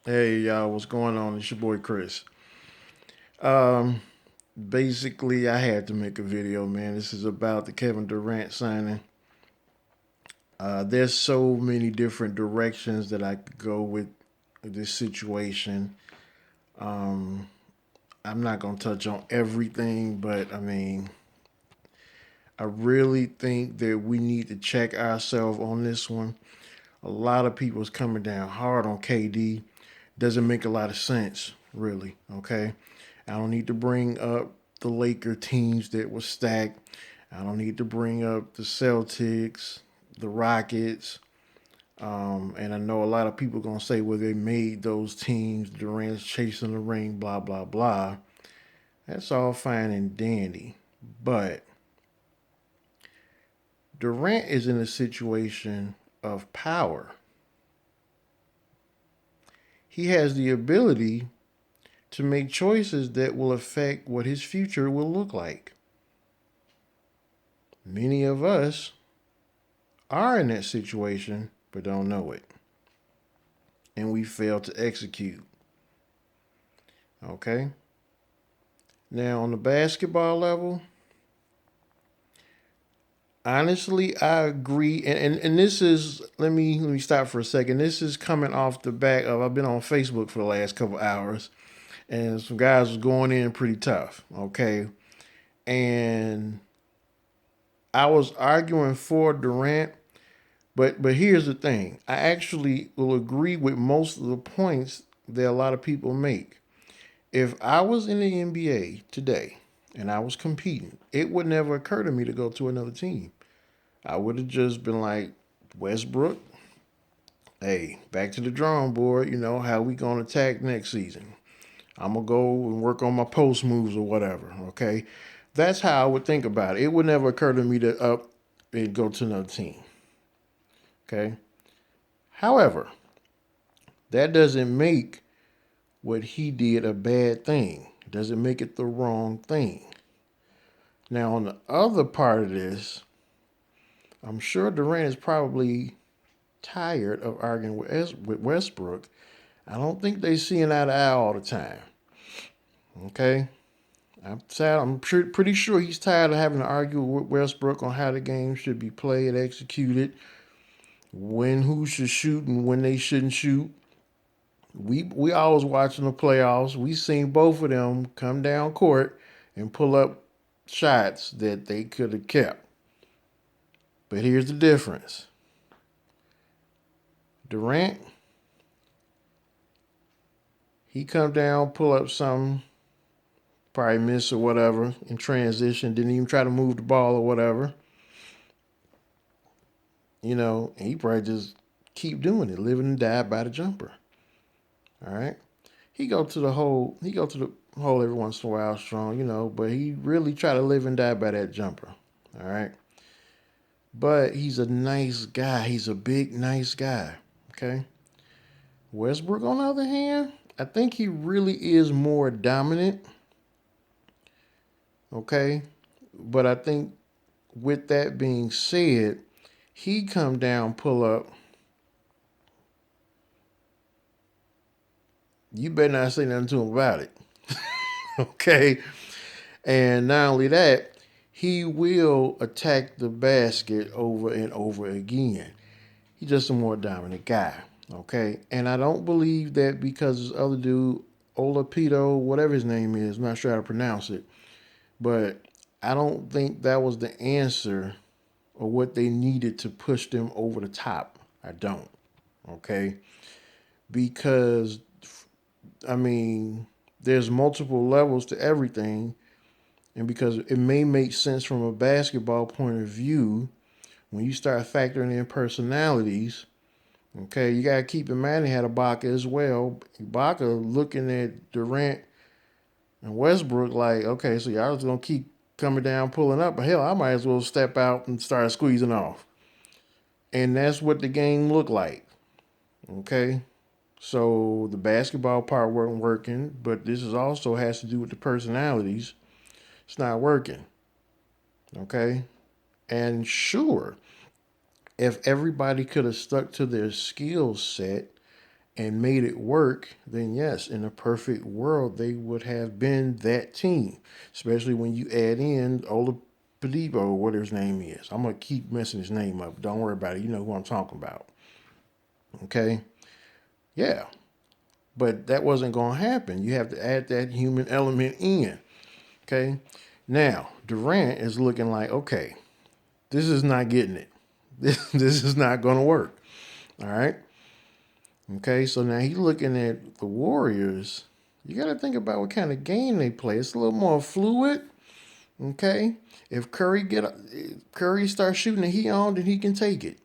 Hey y'all, what's going on? It's your boy Chris. Um, Basically, I had to make a video, man. This is about the Kevin Durant signing. There's so many different directions that I could go with this situation. Um, I'm not gonna touch on everything, but I mean, I really think that we need to check ourselves on this one. A lot of people's coming down hard on KD. Doesn't make a lot of sense, really. Okay, I don't need to bring up the Laker teams that were stacked. I don't need to bring up the Celtics, the Rockets. And I know a lot of people gonna say, well, they made those teams. Durant's chasing the ring, blah blah blah. That's all fine and dandy, but Durant is in a situation of power. He has the ability to make choices that will affect what his future will look like. Many of us are in that situation but don't know it. And we fail to execute. Okay? Now, on the basketball level, honestly, I agree. And this is, let me stop for a second. This is coming off the back of, I've been on Facebook for the last couple hours, and some guys was going in pretty tough. Okay? And I was arguing for Durant. But here's the thing. I actually will agree with most of the points that a lot of people make. If I was in the NBA today and I was competing, it would never occur to me to go to another team. I would have just been like, Westbrook, hey, back to the drawing board. How we gonna attack next season? I'm gonna go and work on my post moves or whatever. Okay, that's how I would think about it. It would never occur to me to up and go to another team. Okay. However, that doesn't make what he did a bad thing. It doesn't make it the wrong thing. Now, on the other part of this, I'm sure Durant is probably tired of arguing with Westbrook. I don't think they see eye to eye all the time. Okay? I'm pretty sure he's tired of having to argue with Westbrook on how the game should be played, executed, when who should shoot and when they shouldn't shoot. We always watching the playoffs. We seen both of them come down court and pull up shots that they could have kept. But here's the difference. Durant, he come down, pull up something, probably miss or whatever in transition, didn't even try to move the ball or whatever. And he probably just keep doing it, living and die by the jumper. All right. He go to the hole every once in a while strong, but he really try to live and die by that jumper. All right. But he's a nice guy. He's a big, nice guy. Okay. Westbrook, on the other hand, I think he really is more dominant. Okay. But I think with that being said, he come down, pull up. You better not say nothing to him about it. Okay. And not only that, he will attack the basket over and over again. He's just a more dominant guy. Okay. And I don't believe that because this other dude, Olapito, whatever his name is, I'm not sure how to pronounce it, but I don't think that was the answer or what they needed to push them over the top. I don't. Okay. Because, I mean, there's multiple levels to everything. And because it may make sense from a basketball point of view, when you start factoring in personalities, okay, you got to keep in mind he had Ibaka as well. Ibaka looking at Durant and Westbrook like, okay, so y'all just going to keep coming down, pulling up. But hell, I might as well step out and start squeezing off. And that's what the game looked like, okay? So the basketball part wasn't working, but this is also has to do with the personalities. It's not working, okay? And sure, if everybody could have stuck to their skill set and made it work, then yes, in a perfect world, they would have been that team. Especially when you add in Oladipo, or whatever his name is. I'm gonna keep messing his name up. Don't worry about it. You know who I'm talking about. Okay, yeah, but that wasn't gonna happen. You have to add that human element in. Okay, now Durant is looking like, okay, this is not getting it. This is not gonna work. All right. Okay, so now he's looking at the Warriors. You got to think about what kind of game they play. It's a little more fluid. Okay, if Curry starts shooting and he on, then he can take it.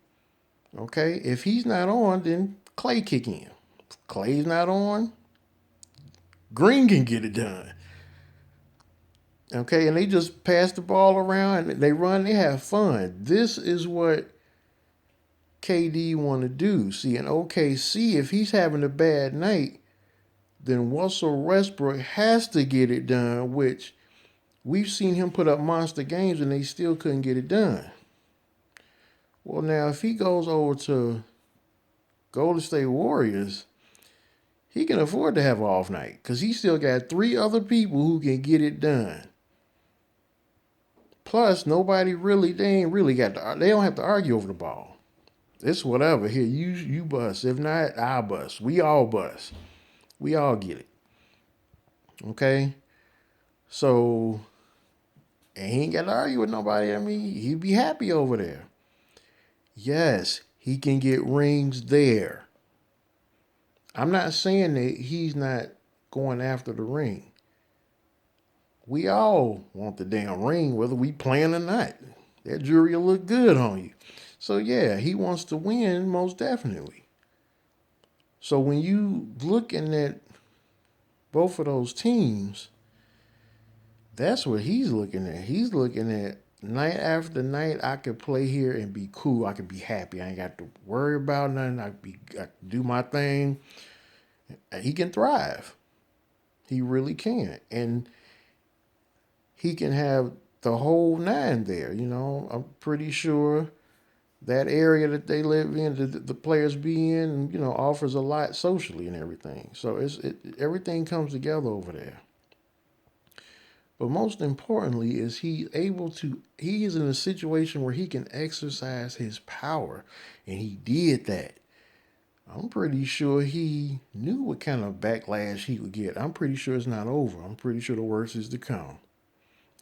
Okay, if he's not on, then Clay kick in. If Clay's not on, Green can get it done. Okay, and they just pass the ball around and they run. They have fun. This is what KD want to do. See, in OKC, if he's having a bad night, then Russell Westbrook has to get it done, which we've seen him put up monster games and they still couldn't get it done. Well, now, if he goes over to Golden State Warriors, he can afford to have an off night because he still got three other people who can get it done. Plus, they ain't really they don't have to argue over the ball. It's whatever. Here, you bust. If not, I'll bust. We all bust. We all get it. Okay? So, and he ain't got to argue with nobody. I mean, he'd be happy over there. Yes, he can get rings there. I'm not saying that he's not going after the ring. We all want the damn ring, whether we playing or not. That jewelry will look good on you. So yeah, he wants to win most definitely. So when you looking at both of those teams, that's what he's looking at. He's looking at night after night, I could play here and be cool. I could be happy. I ain't got to worry about nothing. I can do my thing. He can thrive. He really can. And he can have the whole nine there. I'm pretty sure that area that they live in, the players be in, offers a lot socially and everything. So everything comes together over there. But most importantly is he is in a situation where he can exercise his power. And he did that. I'm pretty sure he knew what kind of backlash he would get. I'm pretty sure it's not over. I'm pretty sure the worst is to come.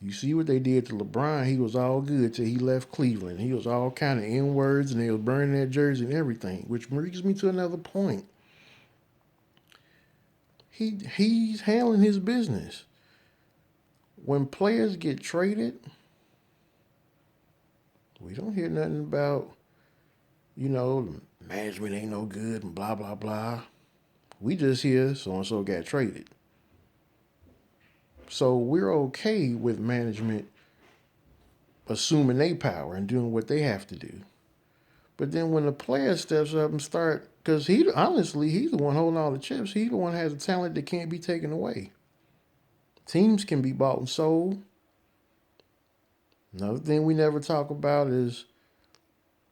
You see what they did to LeBron, he was all good till he left Cleveland. He was all kind of N-words and they was burning that jersey and everything, which brings me to another point. He's handling his business. When players get traded, we don't hear nothing about, the management ain't no good and blah, blah, blah. We just hear so-and-so got traded. So we're okay with management assuming their power and doing what they have to do. But then when the player steps up and start, because he's the one holding all the chips. He's the one that has a talent that can't be taken away. Teams can be bought and sold. Another thing we never talk about is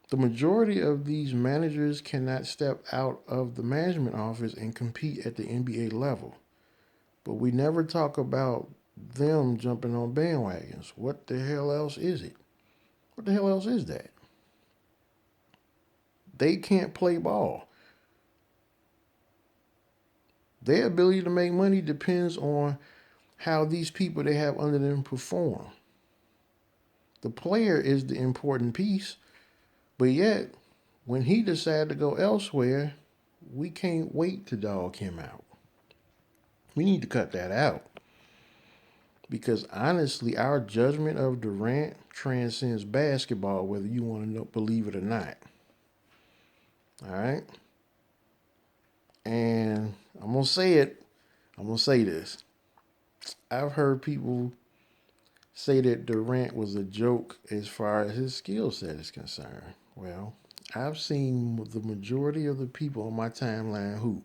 the majority of these managers cannot step out of the management office and compete at the NBA level. But we never talk about them jumping on bandwagons. What the hell else is it? What the hell else is that? They can't play ball. Their ability to make money depends on how these people they have under them perform. The player is the important piece, but yet, when he decided to go elsewhere, we can't wait to dog him out. We need to cut that out. Because honestly, our judgment of Durant transcends basketball, whether you want to believe it or not. All right? And I'm going to say it. I'm going to say this. I've heard people say that Durant was a joke as far as his skill set is concerned. Well, I've seen the majority of the people on my timeline hoop.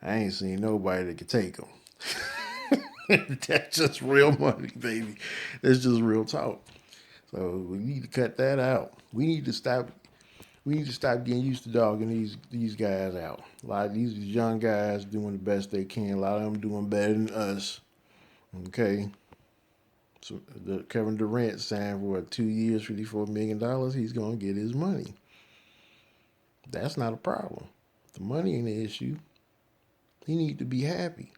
I ain't seen nobody that could take them. That's just real money, baby. That's just real talk. So we need to cut that out. We need to stop We need to stop getting used to dogging these guys out. A lot of these young guys doing the best they can. A lot of them doing better than us. Okay. So the Kevin Durant signed for 2 years, $54 million. He's gonna get his money. That's not a problem. The money ain't the issue. He need to be happy.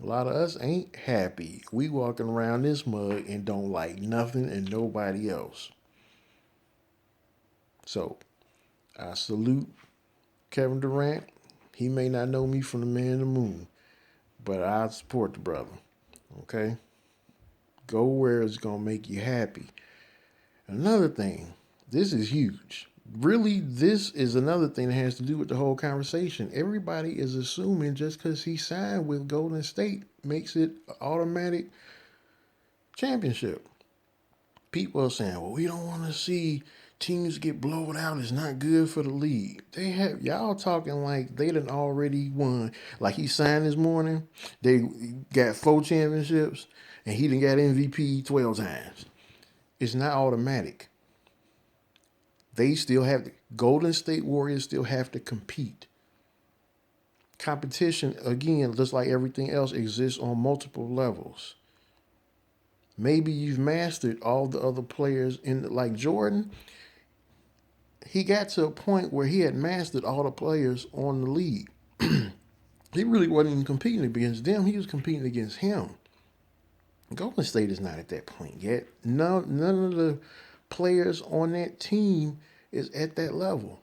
A lot of us ain't happy. We walking around this mug and don't like nothing and nobody else. So I salute Kevin Durant. He may not know me from the man in the moon, but I support the brother. Okay? Go where it's gonna make you happy. Another thing, this is huge. Really, this is another thing that has to do with the whole conversation. Everybody is assuming just because he signed with Golden State makes it an automatic championship. People are saying, well, we don't want to see teams get blown out. It's not good for the league. They have y'all talking like they done already won. Like he signed this morning, they got 4 championships, and he done got MVP 12 times. It's not automatic. They still have to, Golden State Warriors still have to compete. Competition, again, just like everything else, exists on multiple levels. Maybe you've mastered all the other players like Jordan. He got to a point where he had mastered all the players on the league. He really wasn't even competing against them. He was competing against him. Golden State is not at that point yet. None of the players on that team is at that level.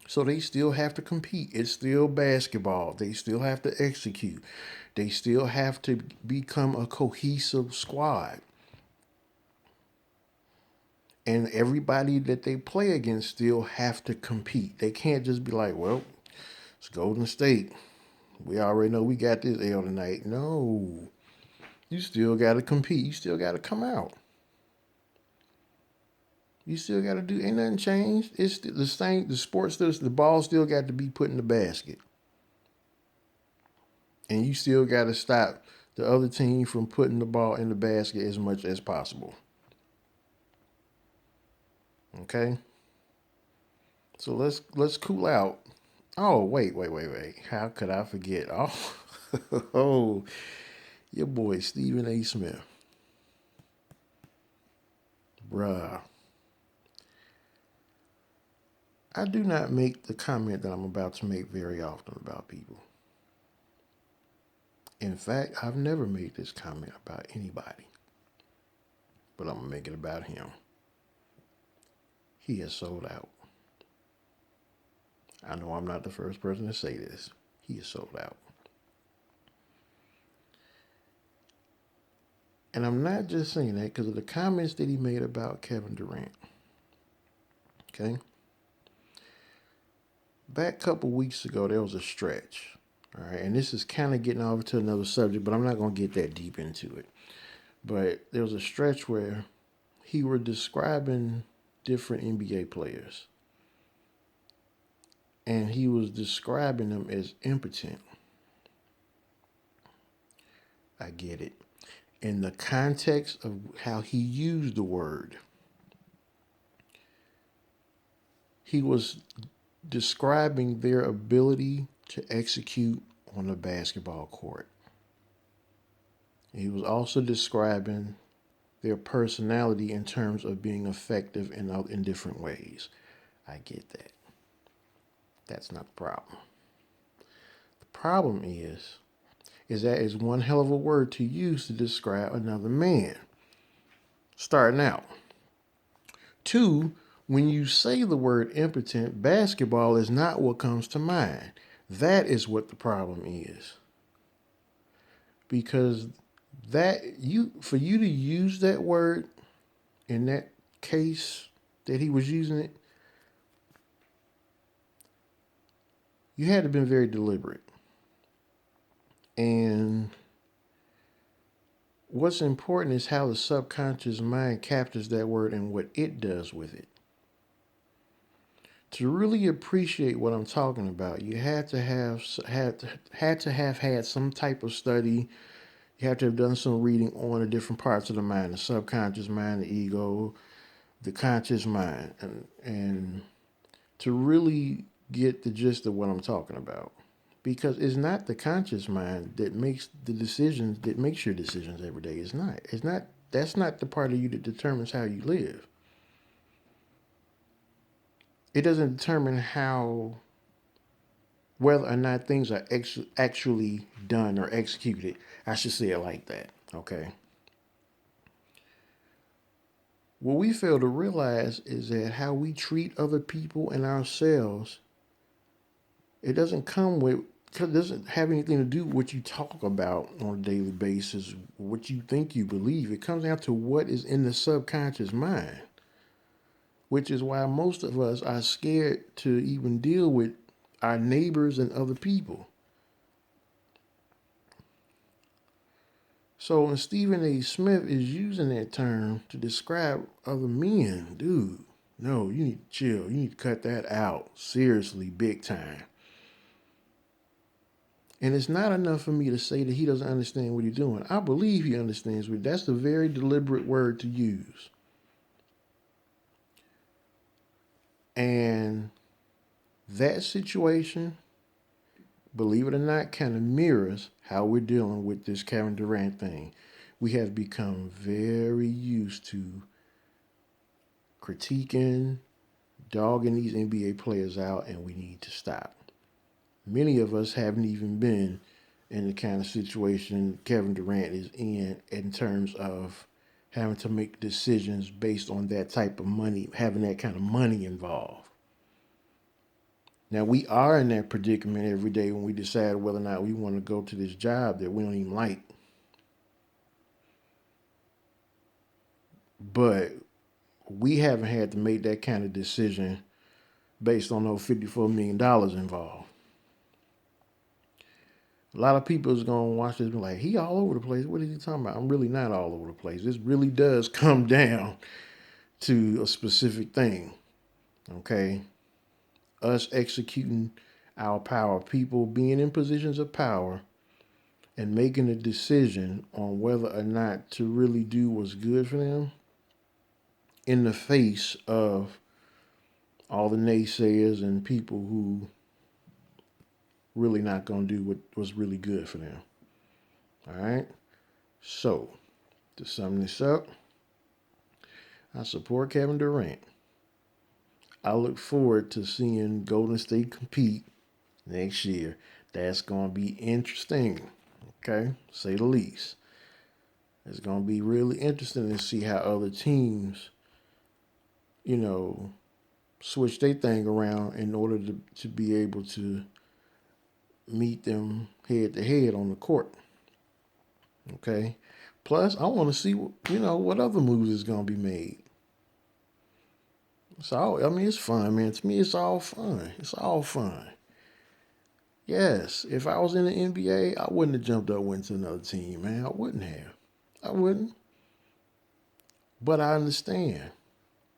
So they still have to compete. It's still basketball. They still have to execute. They still have to become a cohesive squad. And everybody that they play against still have to compete. They can't just be like, well, it's Golden State. We already know we got this L tonight. No. You still got to compete. You still got to come out. You still got to do, ain't nothing changed. It's the same, the sports, the ball still got to be put in the basket. And you still got to stop the other team from putting the ball in the basket as much as possible. Okay? So let's cool out. Oh, wait. How could I forget? Oh, your boy Stephen A. Smith. Bruh. I do not make the comment that I'm about to make very often about people. In fact, I've never made this comment about anybody. But I'm going to make it about him. He has sold out. I know I'm not the first person to say this. He is sold out. And I'm not just saying that because of the comments that he made about Kevin Durant. Okay? Back a couple weeks ago, there was a stretch. All right, and this is kind of getting over to another subject, but I'm not going to get that deep into it. But there was a stretch where he were describing different NBA players. And he was describing them as impotent. I get it. In the context of how he used the word, he was describing their ability to execute on the basketball court. He was also describing their personality in terms of being effective in different ways. I get that. That's not the problem. The problem is that is one hell of a word to use to describe another man. Starting out. 2, when you say the word impotent, basketball is not what comes to mind. That is what the problem is. Because for you to use that word in that case that he was using it, you had to have been very deliberate. And what's important is how the subconscious mind captures that word and what it does with it. To really appreciate what I'm talking about, you had to have had some type of study. You have to have done some reading on the different parts of the mind, the subconscious mind, the ego, the conscious mind, and to really get the gist of what I'm talking about. Because it's not the conscious mind that makes the decisions, that makes your decisions every day. It's not. It's not. That's not the part of you that determines how you live. It doesn't determine how, whether or not things are actually done or executed. I should say it like that. Okay. What we fail to realize is that how we treat other people and ourselves, it doesn't come with, because it doesn't have anything to do with what you talk about on a daily basis, what you think you believe. It comes down to what is in the subconscious mind, which is why most of us are scared to even deal with our neighbors and other people. So when Stephen A. Smith is using that term to describe other men, dude, no, you need to chill. You need to cut that out. Seriously, big time. And it's not enough for me to say that he doesn't understand what he's doing. I believe he understands what. That's a very deliberate word to use. And that situation, believe it or not, kind of mirrors how we're dealing with this Kevin Durant thing. We have become very used to critiquing, dogging these NBA players out, and we need to stop. Many of us haven't even been in the kind of situation Kevin Durant is in terms of having to make decisions based on that type of money, having that kind of money involved. Now, we are in that predicament every day when we decide whether or not we want to go to this job that we don't even like. But we haven't had to make that kind of decision based on those $54 million involved. A lot of people is gonna watch this and be like, he all over the place. What is he talking about? I'm really not all over the place. This really does come down to a specific thing. Okay. Us executing our power, people being in positions of power and making a decision on whether or not to really do what's good for them in the face of all the naysayers and people who really not gonna do what was really good for them. All right. So to sum this up, I support Kevin Durant. I look forward to seeing Golden State compete next year. That's going to be interesting, okay? Say the least. It's going to be really interesting to see how other teams, you know, switch their thing around in order to be able to meet them head to head on the court, okay? Plus, I want to see, what other moves is going to be made. So, I mean, it's fun, man. To me, it's all fun. It's all fun. Yes, if I was in the NBA, I wouldn't have jumped up and went to another team, man. I wouldn't have. I wouldn't. But I understand.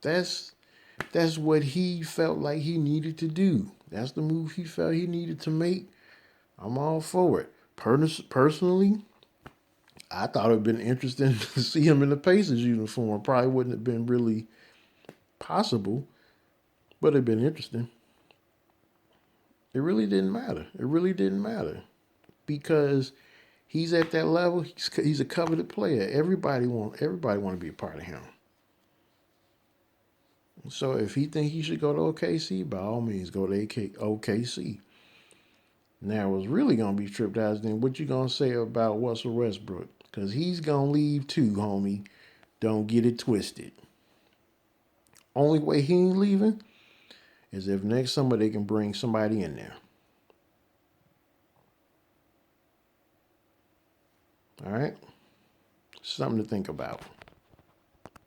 That's that's what he felt like he needed to do. That's the move he felt he needed to make. I'm all for it. Personally, I thought it'd been interesting to see him in the Pacers uniform. Probably wouldn't have been really possible, but it'd been interesting. It really didn't matter. It really didn't matter because he's at that level. He's a coveted player. Everybody want to be a part of him. So if he think he should go to OKC, by all means go to OKC. Now what's really gonna be tripped out is then what you gonna say about Russell Westbrook? Cause he's gonna leave too, homie. Don't get it twisted. Only way he ain't leaving is if next summer they can bring somebody in there. All right, something to think about.